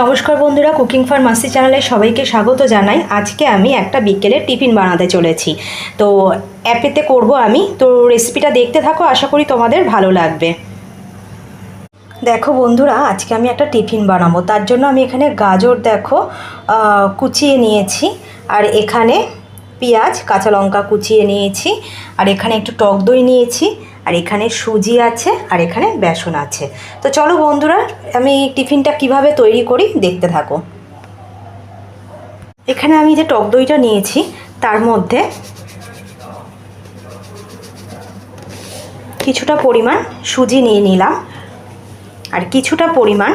নমস্কার বন্ধুরা, cooking for মাসি চ্যানেলে সবাইকে স্বাগত জানাই। আজকে আমি একটা বিকেলের টিফিন বানাতে চলেছি। তো অ্যাপেতে করব আমি। তো রেসিপিটা দেখতে থাকো, আশা করি তোমাদের ভালো লাগবে। দেখো বন্ধুরা, আজকে আমি একটা টিফিন বানাবো। তার জন্য আমি এখানে গাজর দেখো কুচিয়ে নিয়েছি, আর এখানে পেঁয়াজ কাঁচা লঙ্কা কুচিয়ে নিয়েছি, আর এখানে একটু টক দই নিয়েছি, আর এখানে সুজি আছে, আর এখানে বেসন আছে। তো চলো বন্ধুরা, আমি টিফিনটা কিভাবে তৈরি করি দেখতে থাকো। এখানে আমি যে টক দইটা নিয়েছি তার মধ্যে কিছুটা পরিমাণ সুজি নিয়ে নিলাম, আর কিছুটা পরিমাণ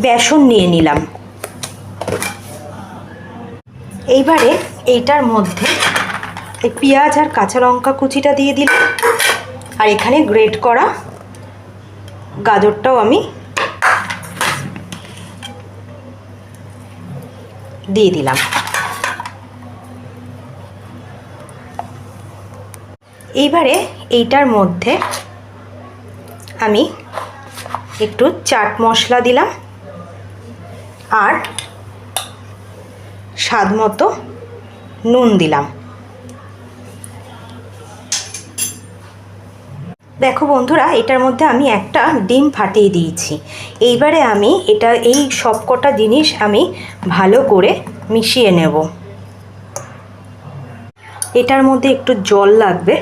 বেসন নিয়ে নিলাম। এইবারে এইটার মধ্যে এই পেঁয়াজ আর কাঁচা লঙ্কা কুচিটা দিয়ে দিলাম, আর এখানে গ্রেট করা গাজরটাও আমি দিয়ে দিলাম। এইবারে এইটার মধ্যে আমি একটু চাট মশলা দিলাম, আর স্বাদ মতো নুন দিলাম। দেখো বন্ধুরা, এটার মধ্যে আমি একটা ডিম ফাটিয়ে দিয়েছি। এইবারে আমি এই সবকটা জিনিস আমি ভালো করে মিশিয়ে নেব। এটার মধ্যে একটু জল লাগবে।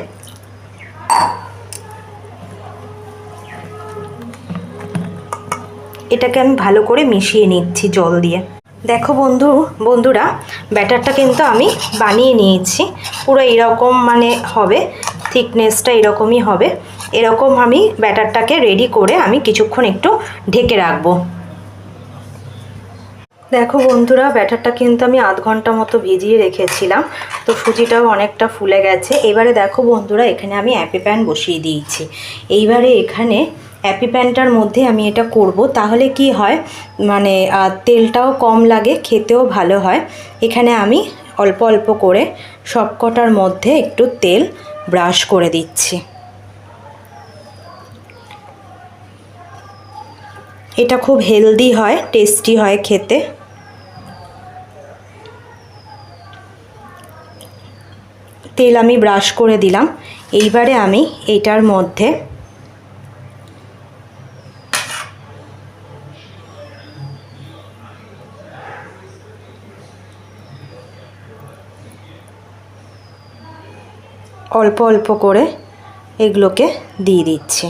এটাকে আমি ভালো করে মিশিয়ে নিচ্ছি জল দিয়ে। দেখো বন্ধুরা, ব্যাটারটা কিন্তু আমি বানিয়ে নিয়েছি। পুরো এরকম হবে, থিকনেসটা এরকমই হবে। এরকম আমি ব্যাটারটাকে রেডি করে আমি কিছুক্ষণ একটু ঢেকে রাখবো। দেখো বন্ধুরা, ব্যাটারটা কিন্তু আমি আধ ঘন্টা মতো ভিজিয়ে রেখেছিলাম। তো সুজিটাও অনেকটা ফুলে গেছে। এবারে দেখো বন্ধুরা, এখানে আমি অ্যাপি প্যান বসিয়ে দিয়েছি। এইবারে এখানে অ্যাপি প্যানটার মধ্যে আমি এটা করব, তাহলে কি হয় তেলটাও কম লাগে, খেতেও ভালো হয়। এখানে আমি অল্প অল্প করে সবকটার মধ্যে একটু তেল ব্রাশ করে দিচ্ছি। এটা খুব হেলদি হয়, টেস্টি হয় খেতে। তেল আমি ব্রাশ করে দিলাম। এইবারে আমি এটার মধ্যে অল্প অল্প করে এগুলোকে দিয়ে দিচ্ছি।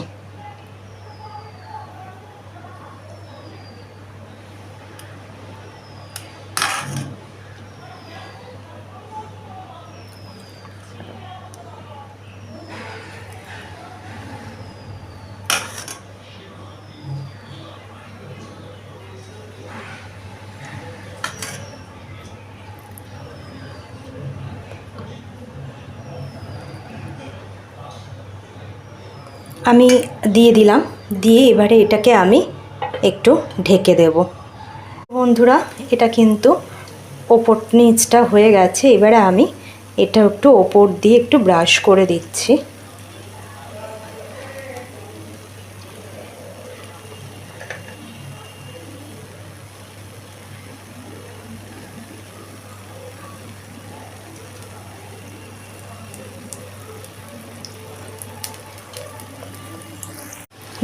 আমি দিয়ে দিলাম, দিয়ে এবারে এটাকে আমি একটু ঢেকে দেব। বন্ধুরা, এটা কিন্তু ওপর নিচটা হয়ে গেছে। এবারে আমি এটা একটু ওপর দিয়ে একটু ব্রাশ করে দিচ্ছি।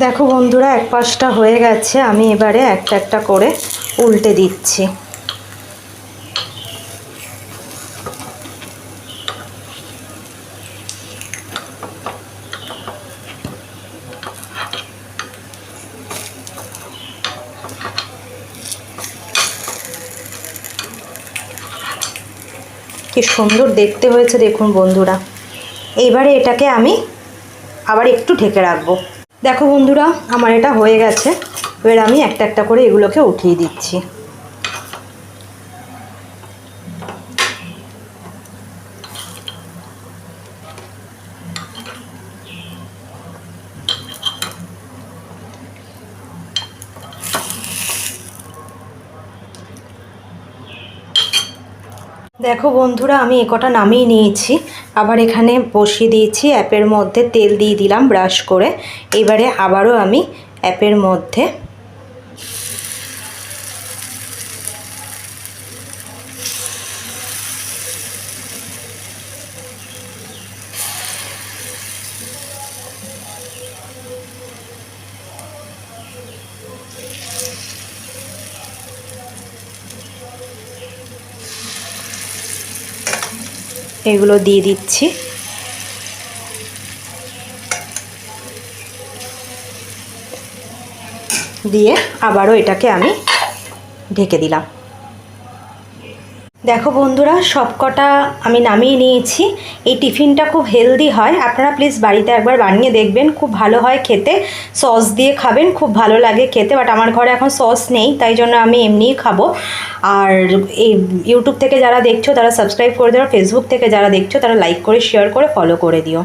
দেখো বন্ধুরা, এক পাশটা হয়ে গেছে। আমি এবারে একটা একটা করে উল্টে দিচ্ছি। কি সুন্দর দেখতে হয়েছে দেখুন বন্ধুরা। এইবারে এটাকে আমি আবার একটু ঢেকে রাখবো। দেখো বন্ধুরা, আমার এটা হয়ে গেছে। এবার আমি একটা একটা করে এগুলোকে উঠিয়ে দিচ্ছি। দেখো বন্ধুরা, আমি এ কটা নামিয়ে নিয়েছি, আবার এখানে বসিয়ে দিয়েছি। অ্যাপের মধ্যে তেল দিয়ে দিলাম ব্রাশ করে। এবারে আবারও আমি অ্যাপের মধ্যে এগুলো দিয়ে দিচ্ছি। দিয়ে আবারও এটাকে আমি ঢেকে দিলাম। দেখো বন্ধুরা, সবকটা আমি নামিয়ে নিয়েছি। এই টিফিনটা খুব হেলদি হয়, আপনারা প্লিজ বাড়িতে একবার বানিয়ে দেখবেন, খুব ভালো হয় খেতে। সস দিয়ে খাবেন, খুব ভালো লাগে খেতে, বাট আমার ঘরে এখন সস নেই, তাই জন্য আমি এমনিই খাবো। আর এই ইউটিউব থেকে যারা দেখছো তারা সাবস্ক্রাইব করে দিও, ফেসবুক থেকে যারা দেখছো তারা লাইক করে শেয়ার করে ফলো করে দিও।